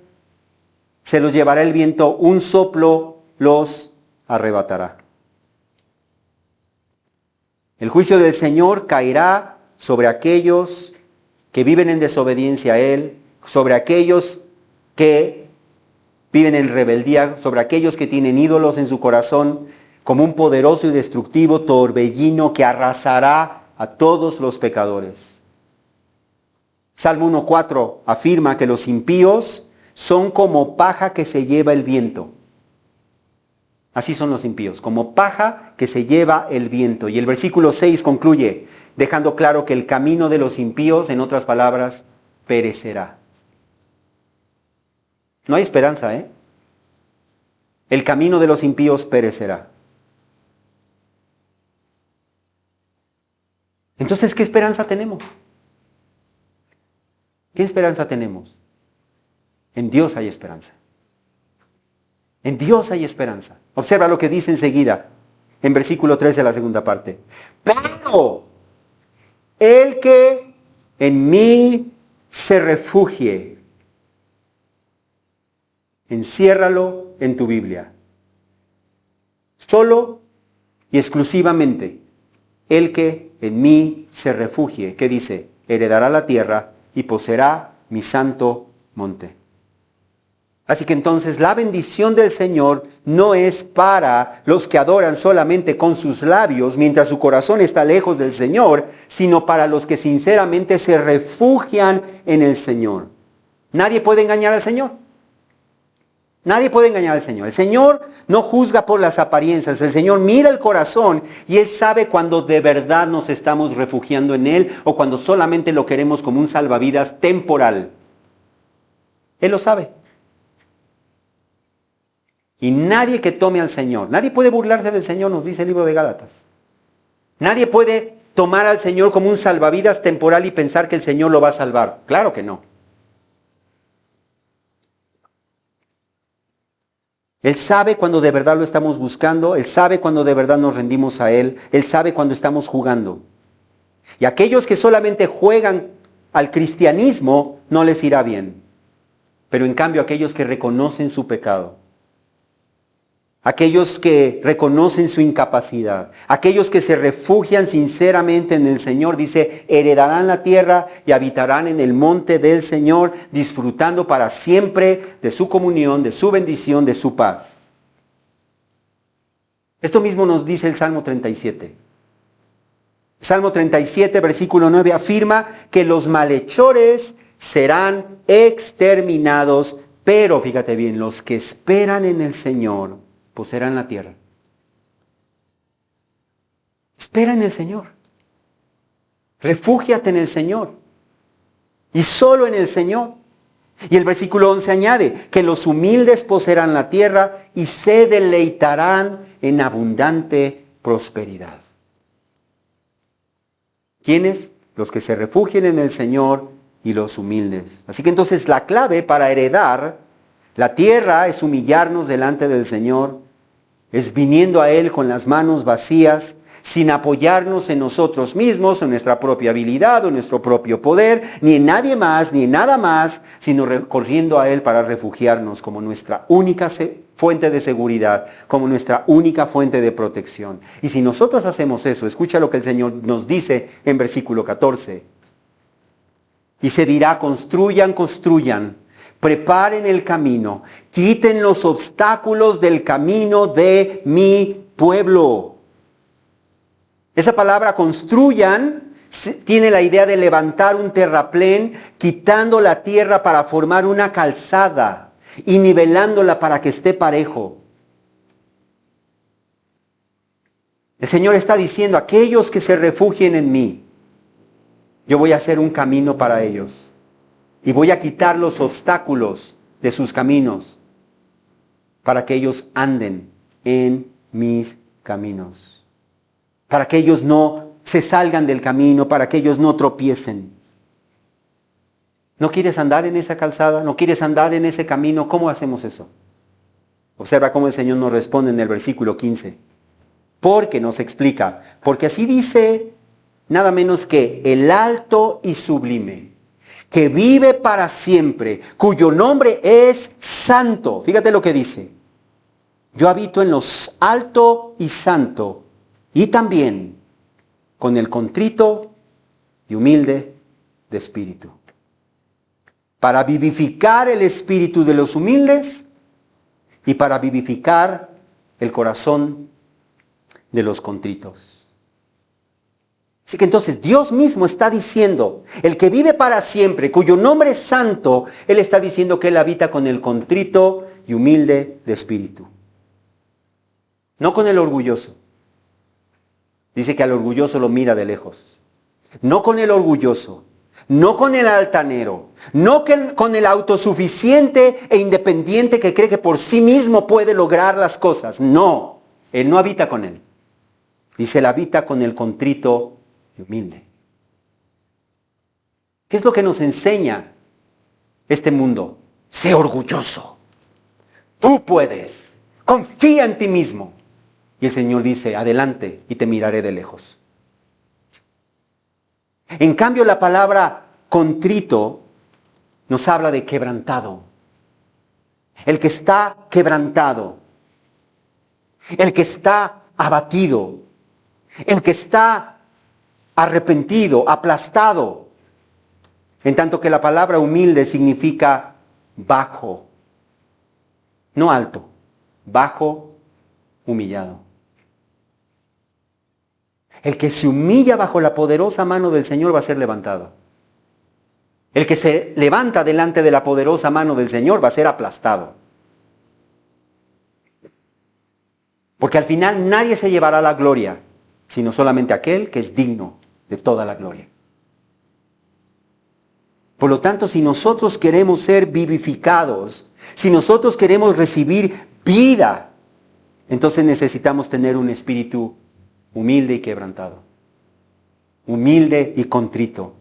Se los llevará el viento, un soplo los arrebatará. El juicio del Señor caerá sobre aquellos que viven en desobediencia a Él, sobre aquellos que viven en rebeldía, sobre aquellos que tienen ídolos en su corazón, como un poderoso y destructivo torbellino que arrasará a todos los pecadores. Salmo 1:4 afirma que los impíos son como paja que se lleva el viento. Así son los impíos, como paja que se lleva el viento. Y el versículo 6 concluye, dejando claro que el camino de los impíos, en otras palabras, perecerá. No hay esperanza, ¿eh? El camino de los impíos perecerá. Entonces, ¿qué esperanza tenemos? ¿Qué esperanza tenemos? En Dios hay esperanza. En Dios hay esperanza. Observa lo que dice enseguida, en versículo 13, la segunda parte. Pero el que en mí se refugie, enciérralo en tu Biblia. Solo y exclusivamente el que en mí se refugie, ¿qué dice? Heredará la tierra y poseerá mi santo monte. Así que entonces la bendición del Señor no es para los que adoran solamente con sus labios mientras su corazón está lejos del Señor, sino para los que sinceramente se refugian en el Señor. Nadie puede engañar al Señor. Nadie puede engañar al Señor. El Señor no juzga por las apariencias. El Señor mira el corazón y Él sabe cuando de verdad nos estamos refugiando en Él o cuando solamente lo queremos como un salvavidas temporal. Él lo sabe. Y nadie que tome al Señor, nadie puede burlarse del Señor, nos dice el libro de Gálatas. Nadie puede tomar al Señor como un salvavidas temporal y pensar que el Señor lo va a salvar. Claro que no. Él sabe cuando de verdad lo estamos buscando, Él sabe cuando de verdad nos rendimos a Él, Él sabe cuando estamos jugando. Y aquellos que solamente juegan al cristianismo no les irá bien. Pero en cambio aquellos que reconocen su pecado, aquellos que reconocen su incapacidad, aquellos que se refugian sinceramente en el Señor, dice, heredarán la tierra y habitarán en el monte del Señor, disfrutando para siempre de su comunión, de su bendición, de su paz. Esto mismo nos dice el Salmo 37. Salmo 37, versículo 9, afirma que los malhechores serán exterminados, pero fíjate bien, los que esperan en el Señor poseerán la tierra. Espera en el Señor. Refúgiate en el Señor. Y solo en el Señor. Y el versículo 11 añade que los humildes poseerán la tierra y se deleitarán en abundante prosperidad. ¿Quiénes? Los que se refugien en el Señor y los humildes. Así que entonces la clave para heredar la tierra es humillarnos delante del Señor, es viniendo a Él con las manos vacías, sin apoyarnos en nosotros mismos, en nuestra propia habilidad o en nuestro propio poder, ni en nadie más, ni en nada más, sino corriendo a Él para refugiarnos como nuestra única fuente de seguridad, como nuestra única fuente de protección. Y si nosotros hacemos eso, escucha lo que el Señor nos dice en versículo 14. Y se dirá, construyan, construyan. Preparen el camino, quiten los obstáculos del camino de mi pueblo. Esa palabra construyan tiene la idea de levantar un terraplén, quitando la tierra para formar una calzada y nivelándola para que esté parejo. El Señor está diciendo, aquellos que se refugien en mí, yo voy a hacer un camino para ellos. Y voy a quitar los obstáculos de sus caminos para que ellos anden en mis caminos. Para que ellos no se salgan del camino, para que ellos no tropiecen. ¿No quieres andar en esa calzada? ¿No quieres andar en ese camino? ¿Cómo hacemos eso? Observa cómo el Señor nos responde en el versículo 15. Porque nos explica, porque así dice nada menos que el alto y sublime, que vive para siempre, cuyo nombre es santo. Fíjate lo que dice. Yo habito en los alto y santo, y también con el contrito y humilde de espíritu. Para vivificar el espíritu de los humildes y para vivificar el corazón de los contritos. Así que entonces Dios mismo está diciendo, el que vive para siempre, cuyo nombre es santo, Él está diciendo que Él habita con el contrito y humilde de espíritu. No con el orgulloso. Dice que al orgulloso lo mira de lejos. No con el orgulloso, no con el altanero, no con el autosuficiente e independiente que cree que por sí mismo puede lograr las cosas. No, Él no habita con él. Dice, Él habita con el contrito y humilde. ¿Qué es lo que nos enseña este mundo? Sé orgulloso. Tú puedes. Confía en ti mismo. Y el Señor dice, adelante y te miraré de lejos. En cambio, la palabra contrito nos habla de quebrantado. El que está quebrantado. El que está abatido. El que está arrepentido, aplastado. En tanto que la palabra humilde significa bajo. No alto. Bajo, humillado. El que se humilla bajo la poderosa mano del Señor va a ser levantado. El que se levanta delante de la poderosa mano del Señor va a ser aplastado. Porque al final nadie se llevará la gloria, sino solamente aquel que es digno de toda la gloria. Por lo tanto, si nosotros queremos ser vivificados, si nosotros queremos recibir vida, entonces necesitamos tener un espíritu humilde y quebrantado, humilde y contrito,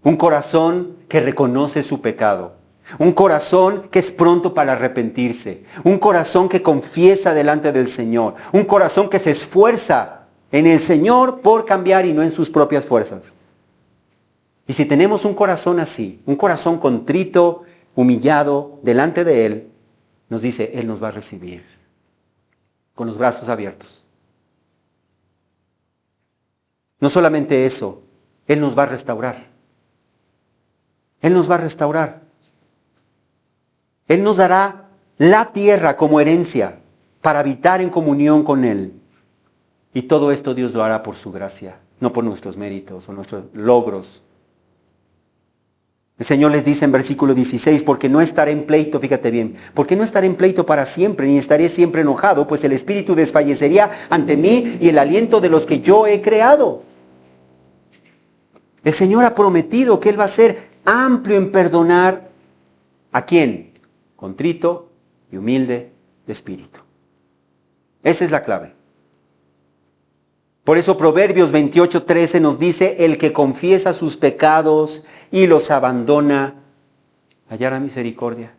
un corazón que reconoce su pecado, un corazón que es pronto para arrepentirse, un corazón que confiesa delante del Señor, un corazón que se esfuerza en el Señor por cambiar y no en sus propias fuerzas. Y si tenemos un corazón así, un corazón contrito, humillado delante de Él, nos dice, Él nos va a recibir con los brazos abiertos. No solamente eso, Él nos va a restaurar. Él nos va a restaurar. Él nos dará la tierra como herencia para habitar en comunión con Él. Y todo esto Dios lo hará por su gracia, no por nuestros méritos o nuestros logros. El Señor les dice en versículo 16, porque no estaré en pleito, fíjate bien, porque no estaré en pleito para siempre, ni estaré siempre enojado, pues el espíritu desfallecería ante mí y el aliento de los que yo he creado. El Señor ha prometido que Él va a ser amplio en perdonar ¿a quién? Contrito y humilde de espíritu. Esa es la clave. Por eso Proverbios 28:13 nos dice, el que confiesa sus pecados y los abandona, hallará misericordia.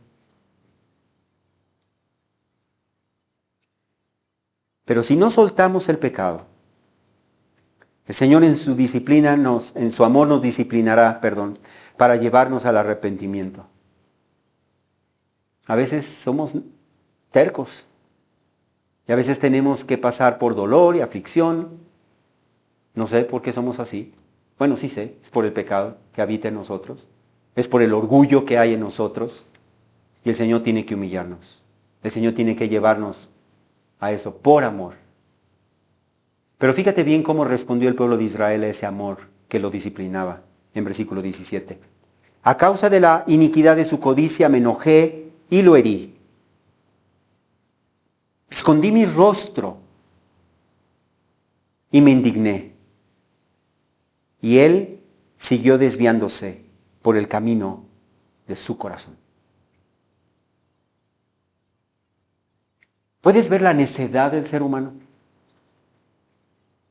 Pero si no soltamos el pecado, el Señor en su disciplina en su amor nos disciplinará, para llevarnos al arrepentimiento. A veces somos tercos y a veces tenemos que pasar por dolor y aflicción. No sé por qué somos así. Bueno, sí sé, es por el pecado que habita en nosotros. Es por el orgullo que hay en nosotros. Y el Señor tiene que humillarnos. El Señor tiene que llevarnos a eso por amor. Pero fíjate bien cómo respondió el pueblo de Israel a ese amor que lo disciplinaba. En versículo 17. A causa de la iniquidad de su codicia me enojé y lo herí. Escondí mi rostro y me indigné. Y él siguió desviándose por el camino de su corazón. ¿Puedes ver la necedad del ser humano?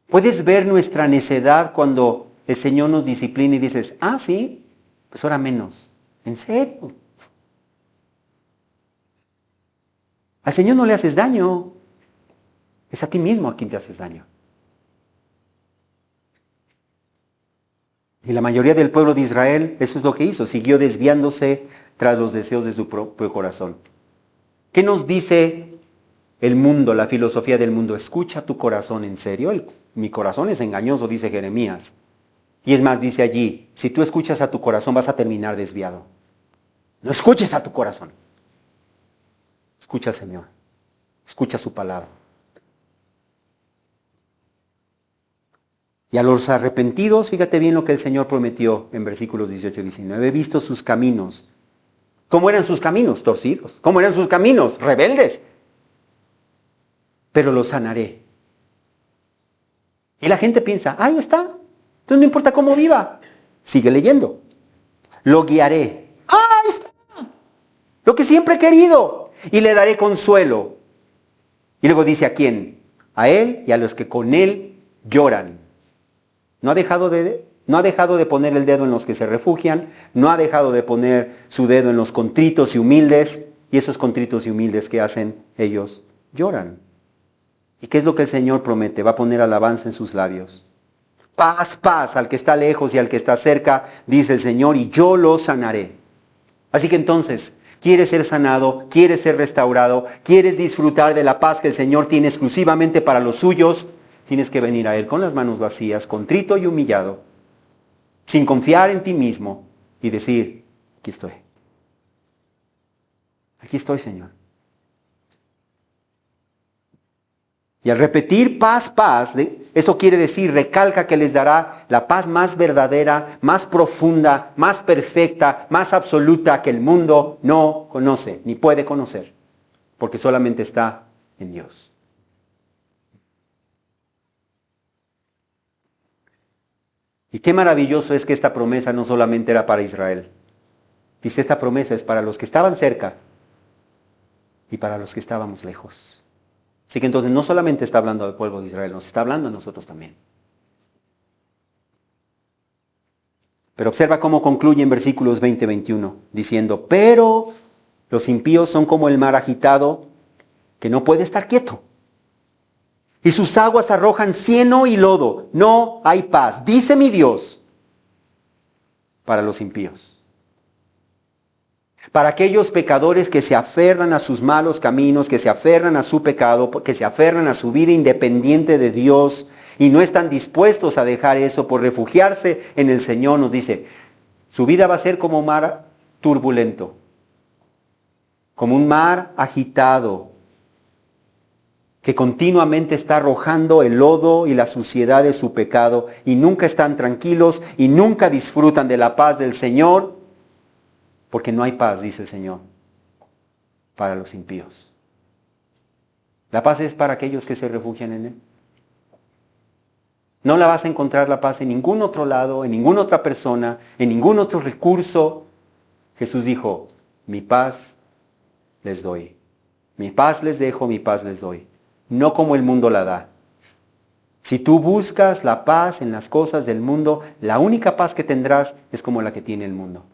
¿Puedes ver nuestra necedad cuando el Señor nos disciplina y dices, sí, pues ahora menos? ¿En serio? Al Señor no le haces daño. Es a ti mismo a quien te haces daño. Y la mayoría del pueblo de Israel, eso es lo que hizo, siguió desviándose tras los deseos de su propio corazón. ¿Qué nos dice el mundo, la filosofía del mundo? Escucha tu corazón, en serio. Mi corazón es engañoso, dice Jeremías. Y es más, dice allí, si tú escuchas a tu corazón vas a terminar desviado. No escuches a tu corazón. Escucha al Señor. Escucha su palabra. Y a los arrepentidos, fíjate bien lo que el Señor prometió en versículos 18 y 19. He visto sus caminos. ¿Cómo eran sus caminos? Torcidos. ¿Cómo eran sus caminos? Rebeldes. Pero los sanaré. Y la gente piensa, ahí está. Entonces no importa cómo viva. Sigue leyendo. Lo guiaré. Ahí está. Lo que siempre he querido. Y le daré consuelo. Y luego dice a quién. A él y a los que con él lloran. No ha dejado de poner el dedo en los que se refugian, no ha dejado de poner su dedo en los contritos y humildes, y esos contritos y humildes que hacen ellos lloran. ¿Y qué es lo que el Señor promete? Va a poner alabanza en sus labios. Paz, paz al que está lejos y al que está cerca, dice el Señor, y yo lo sanaré. Así que entonces, ¿quieres ser sanado? ¿Quieres ser restaurado? ¿Quieres disfrutar de la paz que el Señor tiene exclusivamente para los suyos? Tienes que venir a Él con las manos vacías, contrito y humillado, sin confiar en ti mismo y decir, aquí estoy. Aquí estoy, Señor. Y al repetir paz, paz, eso quiere decir, recalca que les dará la paz más verdadera, más profunda, más perfecta, más absoluta que el mundo no conoce, ni puede conocer, porque solamente está en Dios. Y qué maravilloso es que esta promesa no solamente era para Israel. Dice, esta promesa es para los que estaban cerca y para los que estábamos lejos. Así que entonces no solamente está hablando al pueblo de Israel, nos está hablando a nosotros también. Pero observa cómo concluye en versículos 20 y 21, diciendo, pero los impíos son como el mar agitado que no puede estar quieto. Y sus aguas arrojan cieno y lodo. No hay paz, dice mi Dios, para los impíos. Para aquellos pecadores que se aferran a sus malos caminos, que se aferran a su pecado, que se aferran a su vida independiente de Dios y no están dispuestos a dejar eso por refugiarse en el Señor, nos dice, su vida va a ser como un mar turbulento, como un mar agitado, que continuamente está arrojando el lodo y la suciedad de su pecado y nunca están tranquilos y nunca disfrutan de la paz del Señor, porque no hay paz, dice el Señor, para los impíos. La paz es para aquellos que se refugian en Él. No la vas a encontrar la paz en ningún otro lado, en ninguna otra persona, en ningún otro recurso. Jesús dijo, mi paz les doy. Mi paz les dejo, mi paz les doy. No como el mundo la da. Si tú buscas la paz en las cosas del mundo, la única paz que tendrás es como la que tiene el mundo.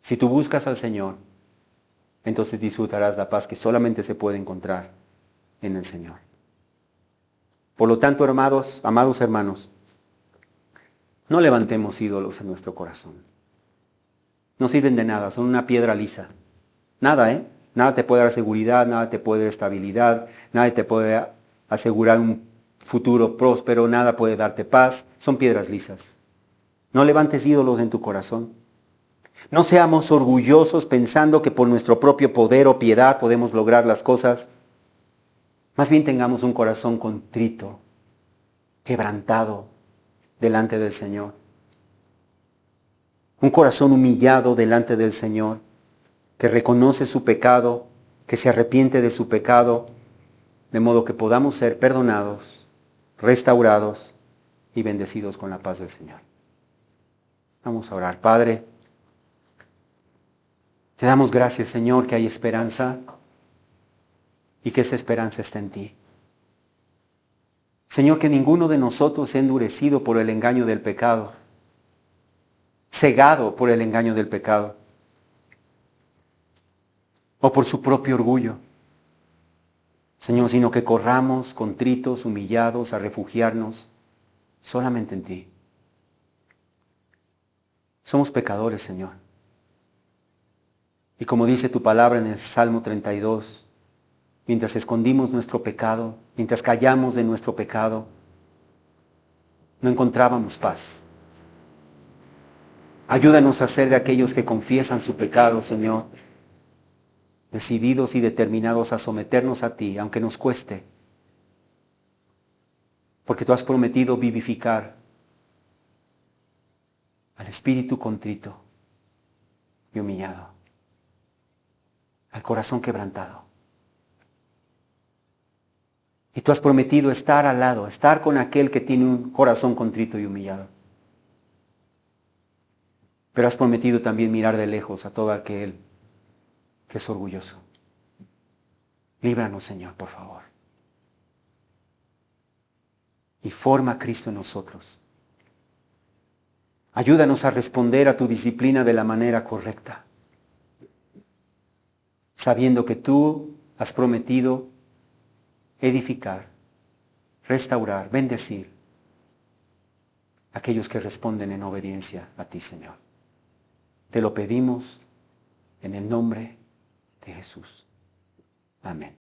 Si tú buscas al Señor, entonces disfrutarás la paz que solamente se puede encontrar en el Señor. Por lo tanto, amados hermanos, no levantemos ídolos en nuestro corazón. No sirven de nada, son una piedra lisa. Nada, Nada te puede dar seguridad, nada te puede dar estabilidad, nada te puede asegurar un futuro próspero, nada puede darte paz. Son piedras lisas. No levantes ídolos en tu corazón. No seamos orgullosos pensando que por nuestro propio poder o piedad podemos lograr las cosas. Más bien tengamos un corazón contrito, quebrantado delante del Señor. Un corazón humillado delante del Señor, que reconoce su pecado, que se arrepiente de su pecado, de modo que podamos ser perdonados, restaurados y bendecidos con la paz del Señor. Vamos a orar. Padre, te damos gracias, Señor, que hay esperanza y que esa esperanza está en ti. Señor, que ninguno de nosotros sea endurecido por el engaño del pecado, cegado por el engaño del pecado, o por su propio orgullo. Señor, sino que corramos contritos, humillados, a refugiarnos solamente en ti. Somos pecadores, Señor. Y como dice tu palabra en el Salmo 32, mientras escondimos nuestro pecado, mientras callamos de nuestro pecado, no encontrábamos paz. Ayúdanos a ser de aquellos que confiesan su pecado, Señor, decididos y determinados a someternos a ti, aunque nos cueste, porque tú has prometido vivificar al espíritu contrito y humillado, al corazón quebrantado. Y tú has prometido estar al lado, estar con aquel que tiene un corazón contrito y humillado. Pero has prometido también mirar de lejos a todo aquel que es orgulloso. Líbranos, Señor, por favor. Y forma a Cristo en nosotros. Ayúdanos a responder a tu disciplina de la manera correcta, sabiendo que tú has prometido edificar, restaurar, bendecir a aquellos que responden en obediencia a ti, Señor. Te lo pedimos en el nombre de Jesús. Amén.